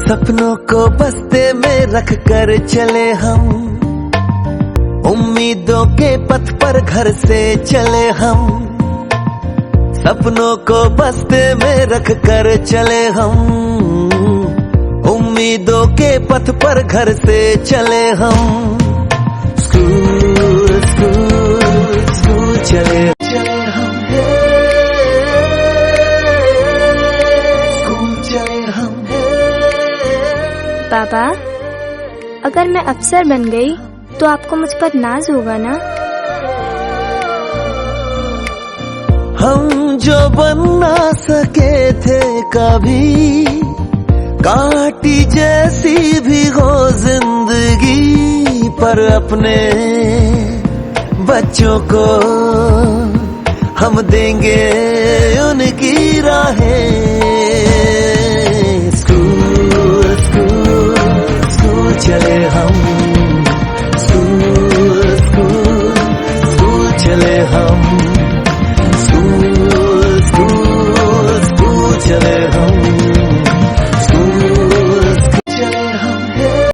सपनों को बस्ते में रख कर चले हम, उम्मीदों के पथ पर घर से चले हम। सपनों को बस्ते में रख कर चले हम, उम्मीदों के पथ पर घर से चले हम। स्कूल स्कूल स्कूल चले चले हम, स्कूल चले हम। पापा, अगर मैं अफसर बन गई तो आपको मुझ पर नाज होगा ना? हम जो बन ना सके थे कभी, कांटी जैसी भी हो जिंदगी, पर अपने बच्चों को हम देंगे उनकी राहें। स्कूल स्कूल स्कूल चले हम, स्कूल स्कूल स्कूल चले हम।